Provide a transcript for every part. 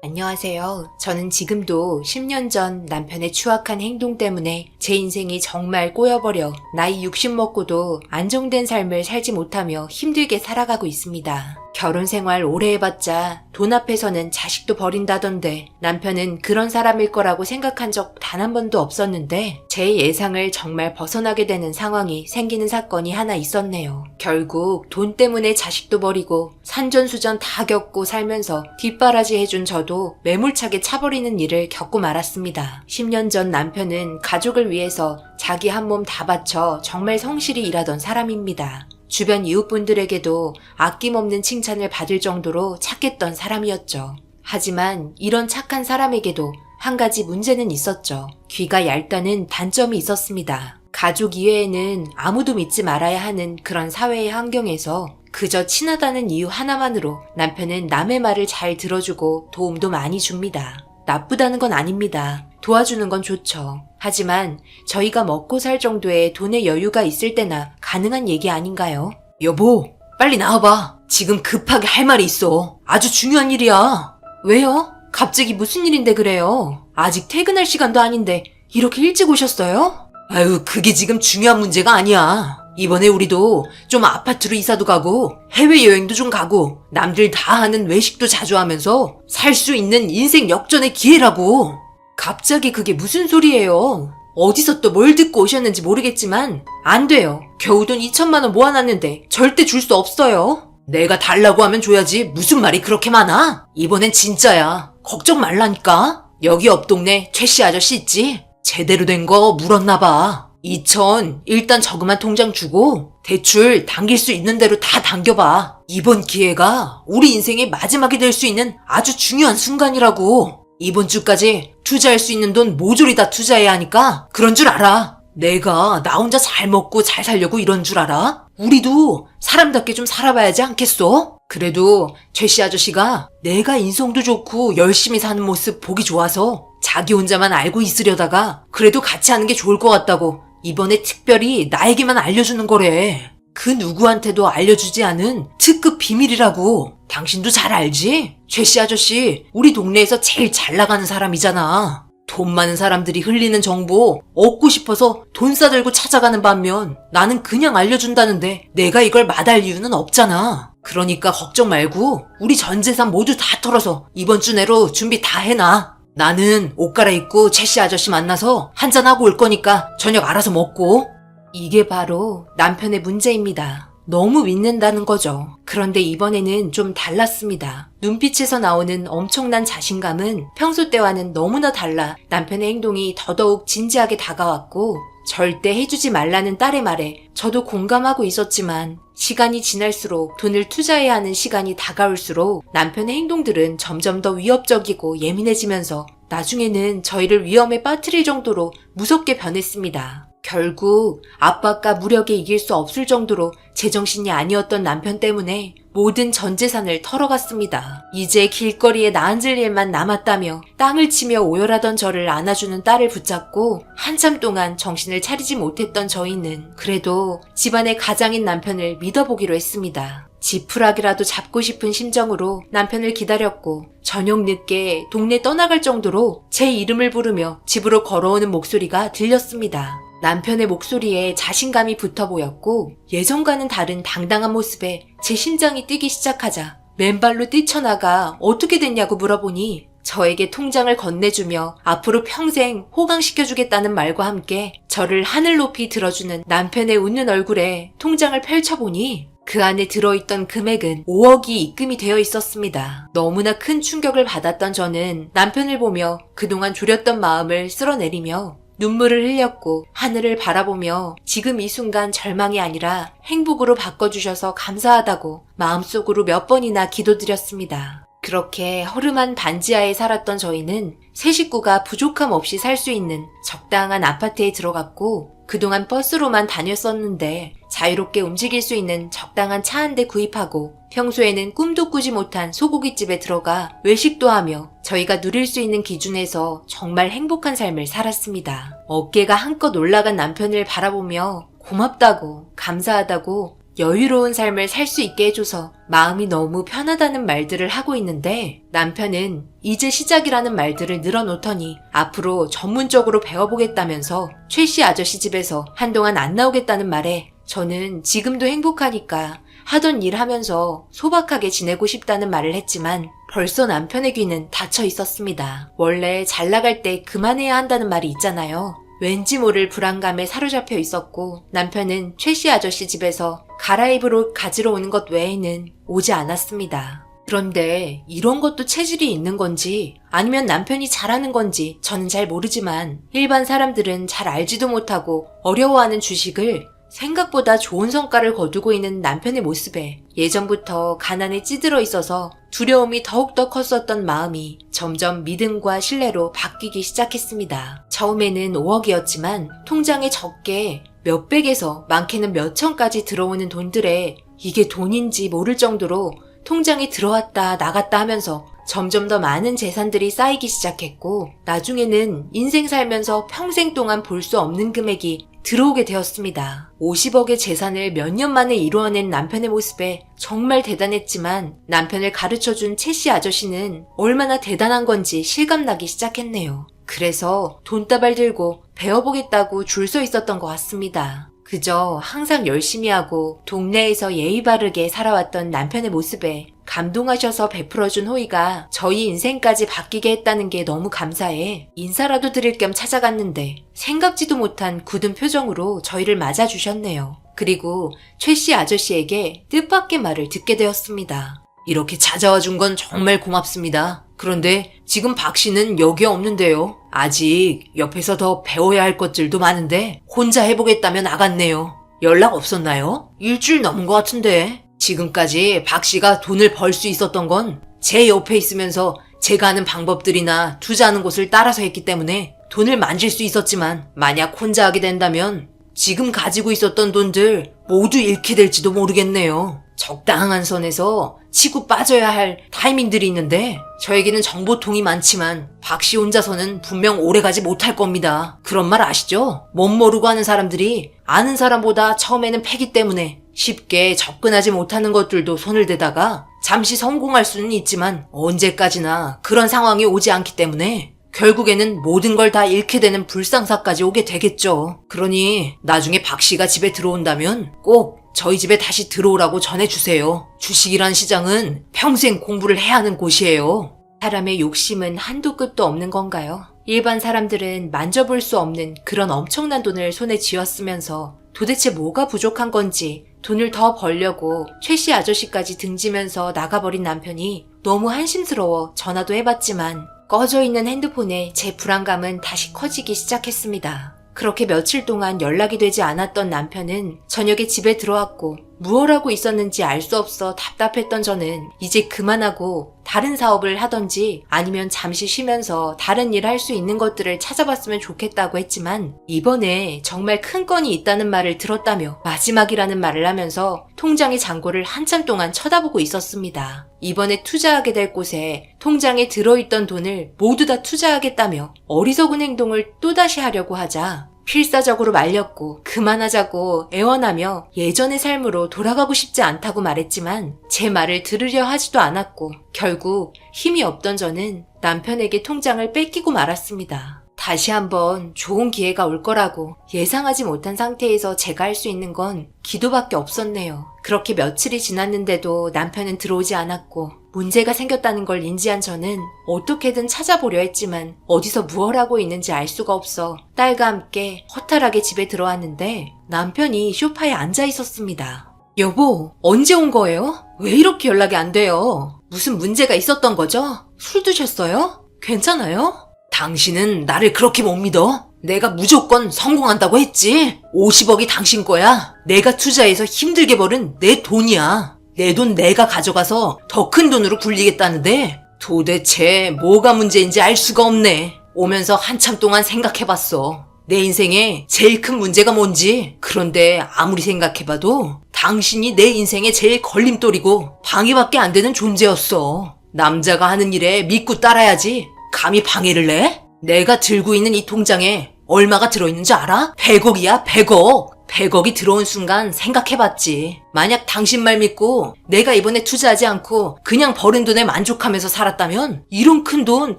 안녕하세요. 저는 지금도 10년 전 남편의 추악한 행동 때문에 제 인생이 정말 꼬여버려 나이 60 먹고도 안정된 삶을 살지 못하며 힘들게 살아가고 있습니다. 결혼 생활 오래 해봤자 돈 앞에서는 자식도 버린다던데 남편은 그런 사람일 거라고 생각한 적 단 한 번도 없었는데 제 예상을 정말 벗어나게 되는 상황이 생기는 사건이 하나 있었네요. 결국 돈 때문에 자식도 버리고 산전수전 다 겪고 살면서 뒷바라지 해준 저도 매몰차게 차버리는 일을 겪고 말았습니다. 10년 전 남편은 가족을 위해서 자기 한 몸 다 바쳐 정말 성실히 일하던 사람입니다. 주변 이웃분들에게도 아낌없는 칭찬을 받을 정도로 착했던 사람이었죠. 하지만 이런 착한 사람에게도 한 가지 문제는 있었죠. 귀가 얇다는 단점이 있었습니다. 가족 이외에는 아무도 믿지 말아야 하는 그런 사회의 환경에서 그저 친하다는 이유 하나만으로 남편은 남의 말을 잘 들어주고 도움도 많이 줍니다. 나쁘다는 건 아닙니다. 도와주는 건 좋죠. 하지만 저희가 먹고 살 정도의 돈의 여유가 있을 때나 가능한 얘기 아닌가요? 여보, 빨리 나와봐. 지금 급하게 할 말이 있어. 아주 중요한 일이야. 왜요? 갑자기 무슨 일인데 그래요? 아직 퇴근할 시간도 아닌데 이렇게 일찍 오셨어요? 아유, 그게 지금 중요한 문제가 아니야. 이번에 우리도 좀 아파트로 이사도 가고 해외여행도 좀 가고 남들 다 하는 외식도 자주 하면서 살 수 있는 인생 역전의 기회라고. 갑자기 그게 무슨 소리예요? 어디서 또 뭘 듣고 오셨는지 모르겠지만 안 돼요. 겨우 돈 2천만 원 모아놨는데 절대 줄 수 없어요. 내가 달라고 하면 줘야지 무슨 말이 그렇게 많아? 이번엔 진짜야. 걱정 말라니까. 여기 옆 동네 최씨 아저씨 있지? 제대로 된 거 물었나 봐. 2천 일단 저금한 통장 주고 대출 당길 수 있는 대로 다 당겨봐. 이번 기회가 우리 인생의 마지막이 될 수 있는 아주 중요한 순간이라고. 이번 주까지 투자할 수 있는 돈 모조리 다 투자해야 하니까 그런 줄 알아. 내가 나 혼자 잘 먹고 잘 살려고 이런 줄 알아? 우리도 사람답게 좀 살아봐야지 않겠어? 그래도 최씨 아저씨가 내가 인성도 좋고 열심히 사는 모습 보기 좋아서 자기 혼자만 알고 있으려다가 그래도 같이 하는 게 좋을 것 같다고 이번에 특별히 나에게만 알려주는 거래. 그 누구한테도 알려주지 않은 특급 비밀이라고. 당신도 잘 알지? 최씨 아저씨 우리 동네에서 제일 잘 나가는 사람이잖아. 돈 많은 사람들이 흘리는 정보 얻고 싶어서 돈 싸들고 찾아가는 반면 나는 그냥 알려준다는데 내가 이걸 마다할 이유는 없잖아. 그러니까 걱정 말고 우리 전 재산 모두 다 털어서 이번 주 내로 준비 다 해놔. 나는 옷 갈아입고 최씨 아저씨 만나서 한잔하고 올 거니까 저녁 알아서 먹고. 이게 바로 남편의 문제입니다. 너무 믿는다는 거죠. 그런데 이번에는 좀 달랐습니다. 눈빛에서 나오는 엄청난 자신감은 평소 때와는 너무나 달라 남편의 행동이 더더욱 진지하게 다가왔고 절대 해주지 말라는 딸의 말에 저도 공감하고 있었지만 시간이 지날수록 돈을 투자해야 하는 시간이 다가올수록 남편의 행동들은 점점 더 위협적이고 예민해지면서 나중에는 저희를 위험에 빠뜨릴 정도로 무섭게 변했습니다. 결국 압박과 무력에 이길 수 없을 정도로 제정신이 아니었던 남편 때문에 모든 전 재산을 털어갔습니다. 이제 길거리에 나앉을 일만 남았다며 땅을 치며 오열하던 저를 안아주는 딸을 붙잡고 한참 동안 정신을 차리지 못했던 저희는 그래도 집안의 가장인 남편을 믿어보기로 했습니다. 지푸라기라도 잡고 싶은 심정으로 남편을 기다렸고 저녁 늦게 동네 떠나갈 정도로 제 이름을 부르며 집으로 걸어오는 목소리가 들렸습니다. 남편의 목소리에 자신감이 붙어 보였고 예전과는 다른 당당한 모습에 제 심장이 뛰기 시작하자 맨발로 뛰쳐나가 어떻게 됐냐고 물어보니 저에게 통장을 건네주며 앞으로 평생 호강시켜주겠다는 말과 함께 저를 하늘 높이 들어주는 남편의 웃는 얼굴에 통장을 펼쳐보니 그 안에 들어있던 금액은 5억이 입금이 되어 있었습니다. 너무나 큰 충격을 받았던 저는 남편을 보며 그동안 졸였던 마음을 쓸어내리며 눈물을 흘렸고 하늘을 바라보며 지금 이 순간 절망이 아니라 행복으로 바꿔주셔서 감사하다고 마음속으로 몇 번이나 기도드렸습니다. 그렇게 허름한 반지하에 살았던 저희는 세 식구가 부족함 없이 살 수 있는 적당한 아파트에 들어갔고 그동안 버스로만 다녔었는데 자유롭게 움직일 수 있는 적당한 차 한 대 구입하고 평소에는 꿈도 꾸지 못한 소고기집에 들어가 외식도 하며 저희가 누릴 수 있는 기준에서 정말 행복한 삶을 살았습니다. 어깨가 한껏 올라간 남편을 바라보며 고맙다고 감사하다고 여유로운 삶을 살 수 있게 해줘서 마음이 너무 편하다는 말들을 하고 있는데 남편은 이제 시작이라는 말들을 늘어놓더니 앞으로 전문적으로 배워보겠다면서 최 씨 아저씨 집에서 한동안 안 나오겠다는 말에 저는 지금도 행복하니까 하던 일 하면서 소박하게 지내고 싶다는 말을 했지만 벌써 남편의 귀는 닫혀 있었습니다. 원래 잘 나갈 때 그만해야 한다는 말이 있잖아요. 왠지 모를 불안감에 사로잡혀 있었고 남편은 최 씨 아저씨 집에서 갈아입을 옷 가지러 오는 것 외에는 오지 않았습니다. 그런데 이런 것도 체질이 있는 건지 아니면 남편이 잘하는 건지 저는 잘 모르지만 일반 사람들은 잘 알지도 못하고 어려워하는 주식을 생각보다 좋은 성과를 거두고 있는 남편의 모습에 예전부터 가난에 찌들어 있어서 두려움이 더욱더 컸었던 마음이 점점 믿음과 신뢰로 바뀌기 시작했습니다. 처음에는 5억이었지만 통장에 적게 몇백에서 많게는 몇천까지 들어오는 돈들에 이게 돈인지 모를 정도로 통장에 들어왔다 나갔다 하면서 점점 더 많은 재산들이 쌓이기 시작했고 나중에는 인생 살면서 평생 동안 볼 수 없는 금액이 들어오게 되었습니다. 50억의 재산을 몇 년 만에 이루어낸 남편의 모습에 정말 대단했지만 남편을 가르쳐준 최 씨 아저씨는 얼마나 대단한 건지 실감나기 시작했네요. 그래서 돈다발 들고 배워보겠다고 줄 서 있었던 것 같습니다. 그저 항상 열심히 하고 동네에서 예의 바르게 살아왔던 남편의 모습에 감동하셔서 베풀어준 호의가 저희 인생까지 바뀌게 했다는 게 너무 감사해 인사라도 드릴 겸 찾아갔는데 생각지도 못한 굳은 표정으로 저희를 맞아주셨네요. 그리고 최 씨 아저씨에게 뜻밖의 말을 듣게 되었습니다. 이렇게 찾아와 준 건 정말 고맙습니다. 그런데 지금 박 씨는 여기에 없는데요. 아직 옆에서 더 배워야 할 것들도 많은데 혼자 해보겠다며 나갔네요. 연락 없었나요? 일주일 넘은 것 같은데. 지금까지 박 씨가 돈을 벌 수 있었던 건 제 옆에 있으면서 제가 하는 방법들이나 투자하는 곳을 따라서 했기 때문에 돈을 만질 수 있었지만 만약 혼자 하게 된다면 지금 가지고 있었던 돈들 모두 잃게 될지도 모르겠네요. 적당한 선에서 치고 빠져야 할 타이밍들이 있는데 저에게는 정보통이 많지만 박 씨 혼자서는 분명 오래가지 못할 겁니다. 그런 말 아시죠? 멋 모르고 하는 사람들이 아는 사람보다 처음에는 패기 때문에 쉽게 접근하지 못하는 것들도 손을 대다가 잠시 성공할 수는 있지만 언제까지나 그런 상황이 오지 않기 때문에 결국에는 모든 걸 다 잃게 되는 불상사까지 오게 되겠죠. 그러니 나중에 박 씨가 집에 들어온다면 꼭 저희 집에 다시 들어오라고 전해주세요. 주식이란 시장은 평생 공부를 해야 하는 곳이에요. 사람의 욕심은 한도 끝도 없는 건가요? 일반 사람들은 만져볼 수 없는 그런 엄청난 돈을 손에 쥐었으면서 도대체 뭐가 부족한 건지 돈을 더 벌려고 최 씨 아저씨까지 등지면서 나가버린 남편이 너무 한심스러워 전화도 해봤지만 꺼져 있는 핸드폰에 제 불안감은 다시 커지기 시작했습니다. 그렇게 며칠 동안 연락이 되지 않았던 남편은 저녁에 집에 들어왔고 무얼 하고 있었는지 알 수 없어 답답했던 저는 이제 그만하고 다른 사업을 하던지 아니면 잠시 쉬면서 다른 일 할 수 있는 것들을 찾아봤으면 좋겠다고 했지만 이번에 정말 큰 건이 있다는 말을 들었다며 마지막이라는 말을 하면서 통장의 잔고를 한참 동안 쳐다보고 있었습니다. 이번에 투자하게 될 곳에 통장에 들어있던 돈을 모두 다 투자하겠다며 어리석은 행동을 또다시 하려고 하자 필사적으로 말렸고 그만하자고 애원하며 예전의 삶으로 돌아가고 싶지 않다고 말했지만 제 말을 들으려 하지도 않았고 결국 힘이 없던 저는 남편에게 통장을 뺏기고 말았습니다. 다시 한번 좋은 기회가 올 거라고 예상하지 못한 상태에서 제가 할 수 있는 건 기도밖에 없었네요. 그렇게 며칠이 지났는데도 남편은 들어오지 않았고 문제가 생겼다는 걸 인지한 저는 어떻게든 찾아보려 했지만 어디서 무얼 하고 있는지 알 수가 없어 딸과 함께 허탈하게 집에 들어왔는데 남편이 소파에 앉아 있었습니다. 여보, 언제 온 거예요? 왜 이렇게 연락이 안 돼요? 무슨 문제가 있었던 거죠? 술 드셨어요? 괜찮아요? 당신은 나를 그렇게 못 믿어? 내가 무조건 성공한다고 했지. 50억이 당신 거야. 내가 투자해서 힘들게 벌은 내 돈이야. 내 돈 내가 가져가서 더 큰 돈으로 굴리겠다는데 도대체 뭐가 문제인지 알 수가 없네. 오면서 한참 동안 생각해봤어. 내 인생에 제일 큰 문제가 뭔지. 그런데 아무리 생각해봐도 당신이 내 인생의 제일 걸림돌이고 방해밖에 안 되는 존재였어. 남자가 하는 일에 믿고 따라야지. 감히 방해를 내? 내가 들고 있는 이 통장에 얼마가 들어있는지 알아? 100억이야, 100억. 100억이 들어온 순간 생각해봤지. 만약 당신 말 믿고 내가 이번에 투자하지 않고 그냥 버린 돈에 만족하면서 살았다면 이런 큰 돈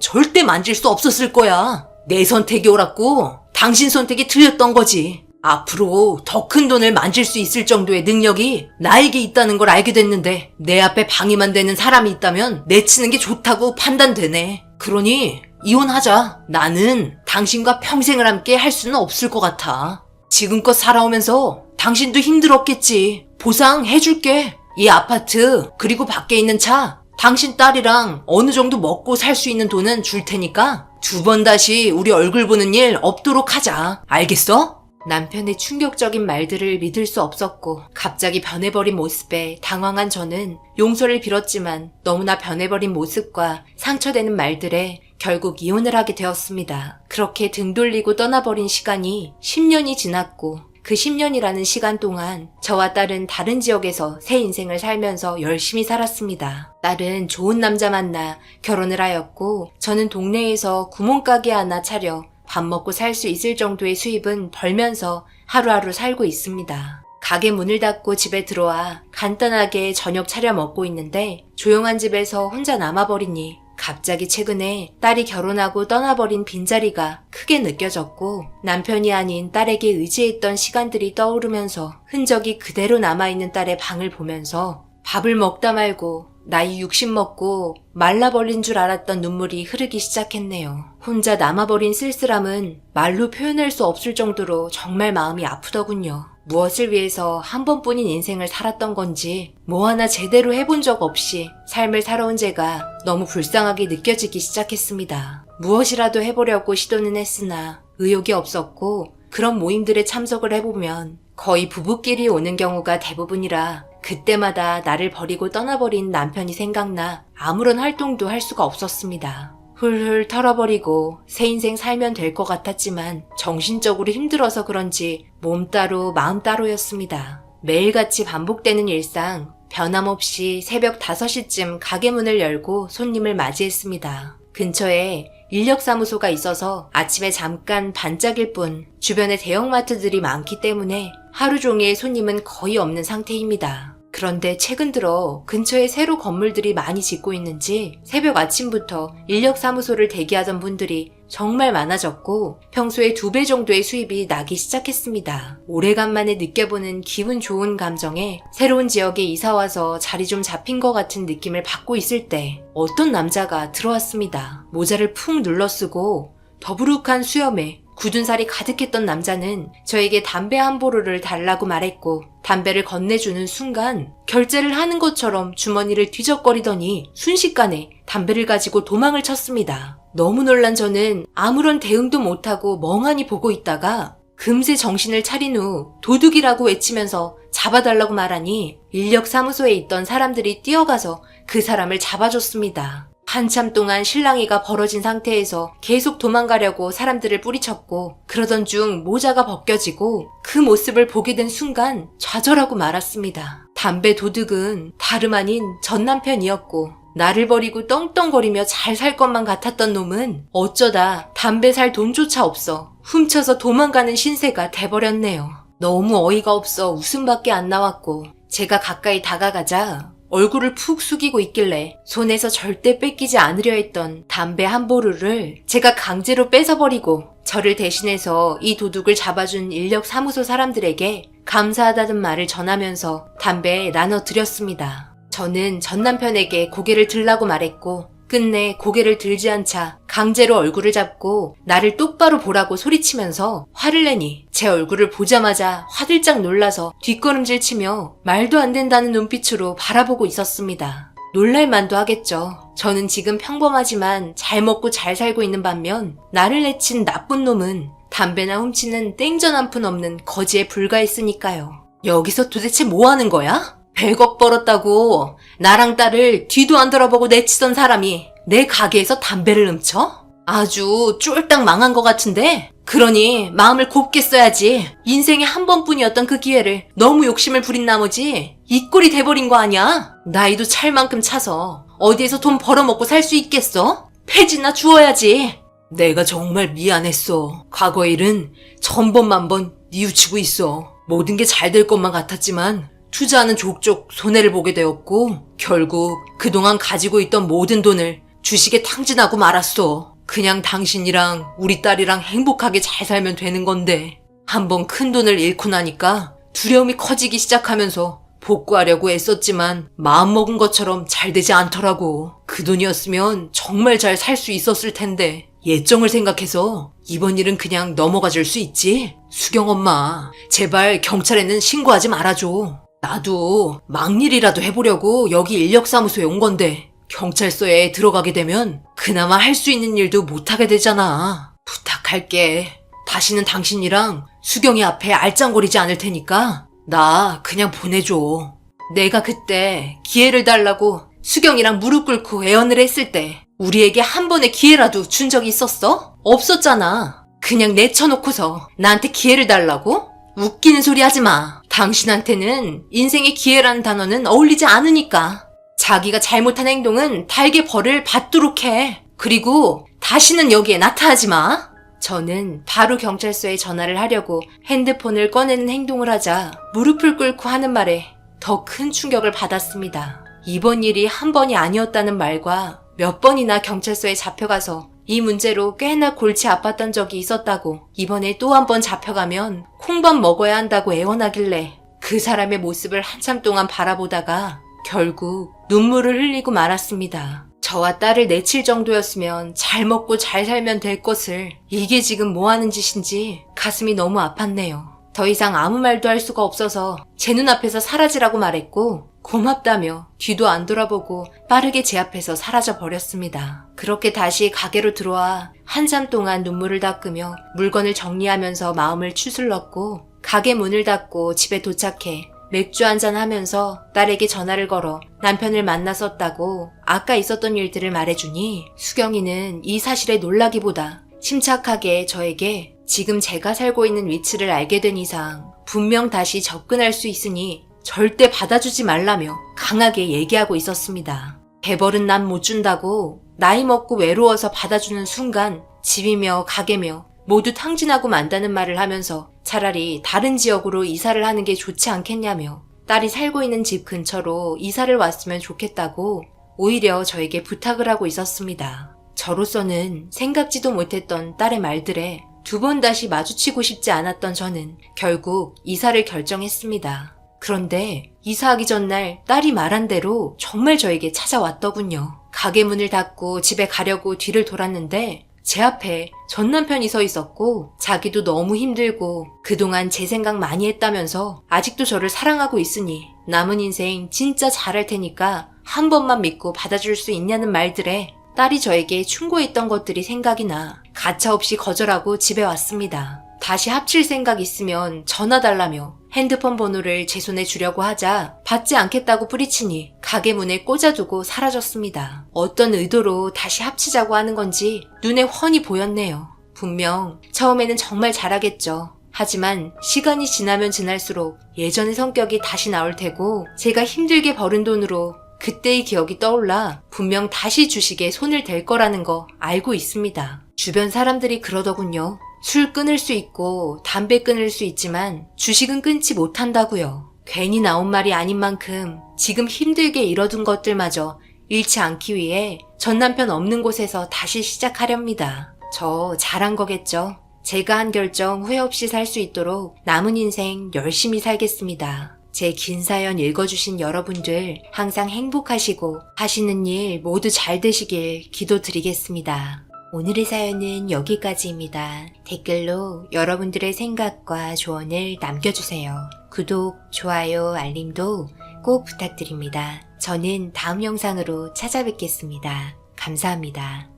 절대 만질 수 없었을 거야. 내 선택이 옳았고 당신 선택이 틀렸던 거지. 앞으로 더 큰 돈을 만질 수 있을 정도의 능력이 나에게 있다는 걸 알게 됐는데 내 앞에 방해만 되는 사람이 있다면 내치는 게 좋다고 판단되네. 그러니 이혼하자. 나는 당신과 평생을 함께 할 수는 없을 것 같아. 지금껏 살아오면서 당신도 힘들었겠지. 보상해줄게. 이 아파트 그리고 밖에 있는 차, 당신 딸이랑 어느 정도 먹고 살 수 있는 돈은 줄 테니까 2번 다시 우리 얼굴 보는 일 없도록 하자. 알겠어? 남편의 충격적인 말들을 믿을 수 없었고 갑자기 변해버린 모습에 당황한 저는 용서를 빌었지만 너무나 변해버린 모습과 상처되는 말들에 결국 이혼을 하게 되었습니다. 그렇게 등 돌리고 떠나버린 시간이 10년이 지났고 그 10년이라는 시간 동안 저와 딸은 다른 지역에서 새 인생을 살면서 열심히 살았습니다. 딸은 좋은 남자 만나 결혼을 하였고 저는 동네에서 구멍가게 하나 차려 밥 먹고 살 수 있을 정도의 수입은 벌면서 하루하루 살고 있습니다. 가게 문을 닫고 집에 들어와 간단하게 저녁 차려 먹고 있는데 조용한 집에서 혼자 남아버리니 갑자기 최근에 딸이 결혼하고 떠나버린 빈자리가 크게 느껴졌고 남편이 아닌 딸에게 의지했던 시간들이 떠오르면서 흔적이 그대로 남아있는 딸의 방을 보면서 밥을 먹다 말고 나이 60 먹고 말라버린 줄 알았던 눈물이 흐르기 시작했네요. 혼자 남아버린 쓸쓸함은 말로 표현할 수 없을 정도로 정말 마음이 아프더군요. 무엇을 위해서 한 번뿐인 인생을 살았던 건지 뭐 하나 제대로 해본 적 없이 삶을 살아온 제가 너무 불쌍하게 느껴지기 시작했습니다. 무엇이라도 해보려고 시도는 했으나 의욕이 없었고 그런 모임들에 참석을 해보면 거의 부부끼리 오는 경우가 대부분이라 그때마다 나를 버리고 떠나버린 남편이 생각나 아무런 활동도 할 수가 없었습니다. 훌훌 털어버리고 새 인생 살면 될 것 같았지만 정신적으로 힘들어서 그런지 몸 따로 마음 따로였습니다. 매일같이 반복되는 일상, 변함없이 새벽 5시쯤 가게 문을 열고 손님을 맞이했습니다. 근처에 인력사무소가 있어서 아침에 잠깐 반짝일 뿐 주변에 대형마트들이 많기 때문에 하루 종일 손님은 거의 없는 상태입니다. 그런데 최근 들어 근처에 새로 건물들이 많이 짓고 있는지 새벽 아침부터 인력사무소를 대기하던 분들이 정말 많아졌고 평소에 2배 정도의 수입이 나기 시작했습니다. 오래간만에 느껴보는 기분 좋은 감정에 새로운 지역에 이사와서 자리 좀 잡힌 것 같은 느낌을 받고 있을 때 어떤 남자가 들어왔습니다. 모자를 푹 눌러쓰고 더부룩한 수염에 굳은 살이 가득했던 남자는 저에게 담배 한 보루를 달라고 말했고 담배를 건네주는 순간 결제를 하는 것처럼 주머니를 뒤적거리더니 순식간에 담배를 가지고 도망을 쳤습니다. 너무 놀란 저는 아무런 대응도 못하고 멍하니 보고 있다가 금세 정신을 차린 후 도둑이라고 외치면서 잡아달라고 말하니 인력사무소에 있던 사람들이 뛰어가서 그 사람을 잡아줬습니다. 한참 동안 실랑이가 벌어진 상태에서 계속 도망가려고 사람들을 뿌리쳤고 그러던 중 모자가 벗겨지고 그 모습을 보게 된 순간 좌절하고 말았습니다. 담배 도둑은 다름 아닌 전 남편이었고 나를 버리고 떵떵거리며 잘 살 것만 같았던 놈은 어쩌다 담배 살 돈조차 없어 훔쳐서 도망가는 신세가 돼버렸네요. 너무 어이가 없어 웃음밖에 안 나왔고 제가 가까이 다가가자 얼굴을 푹 숙이고 있길래 손에서 절대 뺏기지 않으려 했던 담배 한 보루를 제가 강제로 뺏어버리고 저를 대신해서 이 도둑을 잡아준 인력사무소 사람들에게 감사하다는 말을 전하면서 담배에 나눠드렸습니다. 저는 전 남편에게 고개를 들라고 말했고 끝내 고개를 들지 않자 강제로 얼굴을 잡고 나를 똑바로 보라고 소리치면서 화를 내니 제 얼굴을 보자마자 화들짝 놀라서 뒷걸음질 치며 말도 안 된다는 눈빛으로 바라보고 있었습니다. 놀랄만도 하겠죠. 저는 지금 평범하지만 잘 먹고 잘 살고 있는 반면 나를 내친 나쁜 놈은 담배나 훔치는 땡전 한 푼 없는 거지에 불과했으니까요. 여기서 도대체 뭐 하는 거야? 100억 벌었다고 나랑 딸을 뒤도 안 돌아보고 내치던 사람이 내 가게에서 담배를 훔쳐? 아주 쫄딱 망한 것 같은데? 그러니 마음을 곱게 써야지. 인생에 한 번뿐이었던 그 기회를 너무 욕심을 부린 나머지 이 꼴이 돼버린 거 아니야? 나이도 찰 만큼 차서 어디에서 돈 벌어먹고 살 수 있겠어? 폐지나 주어야지. 내가 정말 미안했어. 과거 일은 천번만번 뉘우치고 있어. 모든 게 잘 될 것만 같았지만 투자하는 족족 손해를 보게 되었고 결국 그동안 가지고 있던 모든 돈을 주식에 탕진하고 말았어. 그냥 당신이랑 우리 딸이랑 행복하게 잘 살면 되는 건데 한번 큰 돈을 잃고 나니까 두려움이 커지기 시작하면서 복구하려고 애썼지만 마음먹은 것처럼 잘 되지 않더라고. 그 돈이었으면 정말 잘 살 수 있었을 텐데 예정을 생각해서 이번 일은 그냥 넘어가 줄 수 있지? 수경 엄마, 제발 경찰에는 신고하지 말아줘. 나도 막일이라도 해보려고 여기 인력사무소에 온 건데 경찰서에 들어가게 되면 그나마 할 수 있는 일도 못하게 되잖아. 부탁할게. 다시는 당신이랑 수경이 앞에 알짱거리지 않을 테니까 나 그냥 보내줘. 내가 그때 기회를 달라고 수경이랑 무릎 꿇고 애원을 했을 때 우리에게 한 번의 기회라도 준 적이 있었어? 없었잖아. 그냥 내쳐놓고서 나한테 기회를 달라고? 웃기는 소리 하지 마. 당신한테는 인생의 기회라는 단어는 어울리지 않으니까. 자기가 잘못한 행동은 달게 벌을 받도록 해. 그리고 다시는 여기에 나타나지 마. 저는 바로 경찰서에 전화를 하려고 핸드폰을 꺼내는 행동을 하자 무릎을 꿇고 하는 말에 더 큰 충격을 받았습니다. 이번 일이 한 번이 아니었다는 말과 몇 번이나 경찰서에 잡혀가서 이 문제로 꽤나 골치 아팠던 적이 있었다고 이번에 또 한 번 잡혀가면 콩밥 먹어야 한다고 애원하길래 그 사람의 모습을 한참 동안 바라보다가 결국 눈물을 흘리고 말았습니다. 저와 딸을 내칠 정도였으면 잘 먹고 잘 살면 될 것을 이게 지금 뭐 하는 짓인지 가슴이 너무 아팠네요. 더 이상 아무 말도 할 수가 없어서 제 눈앞에서 사라지라고 말했고 고맙다며 뒤도 안 돌아보고 빠르게 제 앞에서 사라져 버렸습니다. 그렇게 다시 가게로 들어와 한참 동안 눈물을 닦으며 물건을 정리하면서 마음을 추슬렀고 가게 문을 닫고 집에 도착해 맥주 한잔 하면서 딸에게 전화를 걸어 남편을 만났었다고 아까 있었던 일들을 말해주니 수경이는 이 사실에 놀라기보다 침착하게 저에게 지금 제가 살고 있는 위치를 알게 된 이상 분명 다시 접근할 수 있으니 절대 받아주지 말라며 강하게 얘기하고 있었습니다. 배벌은 난 못 준다고 나이 먹고 외로워서 받아주는 순간 집이며 가게며 모두 탕진하고 만다는 말을 하면서 차라리 다른 지역으로 이사를 하는 게 좋지 않겠냐며 딸이 살고 있는 집 근처로 이사를 왔으면 좋겠다고 오히려 저에게 부탁을 하고 있었습니다. 저로서는 생각지도 못했던 딸의 말들에 두 번 다시 마주치고 싶지 않았던 저는 결국 이사를 결정했습니다. 그런데 이사하기 전날 딸이 말한 대로 정말 저에게 찾아왔더군요. 가게 문을 닫고 집에 가려고 뒤를 돌았는데 제 앞에 전 남편이 서 있었고 자기도 너무 힘들고 그동안 제 생각 많이 했다면서 아직도 저를 사랑하고 있으니 남은 인생 진짜 잘할 테니까 한 번만 믿고 받아줄 수 있냐는 말들에 딸이 저에게 충고했던 것들이 생각이 나 가차없이 거절하고 집에 왔습니다. 다시 합칠 생각 있으면 전화 달라며 핸드폰 번호를 제 손에 주려고 하자 받지 않겠다고 뿌리치니 가게 문에 꽂아두고 사라졌습니다. 어떤 의도로 다시 합치자고 하는 건지 눈에 훤히 보였네요. 분명 처음에는 정말 잘하겠죠. 하지만 시간이 지나면 지날수록 예전의 성격이 다시 나올 테고 제가 힘들게 벌은 돈으로 그때의 기억이 떠올라 분명 다시 주식에 손을 댈 거라는 거 알고 있습니다. 주변 사람들이 그러더군요. 술 끊을 수 있고 담배 끊을 수 있지만 주식은 끊지 못한다고요. 괜히 나온 말이 아닌 만큼 지금 힘들게 잃어둔 것들마저 잃지 않기 위해 전 남편 없는 곳에서 다시 시작하렵니다. 저 잘한 거겠죠? 제가 한 결정 후회 없이 살 수 있도록 남은 인생 열심히 살겠습니다. 제 긴 사연 읽어주신 여러분들 항상 행복하시고 하시는 일 모두 잘 되시길 기도드리겠습니다. 오늘의 사연은 여기까지입니다. 댓글로 여러분들의 생각과 조언을 남겨주세요. 구독, 좋아요, 알림도 꼭 부탁드립니다. 저는 다음 영상으로 찾아뵙겠습니다. 감사합니다.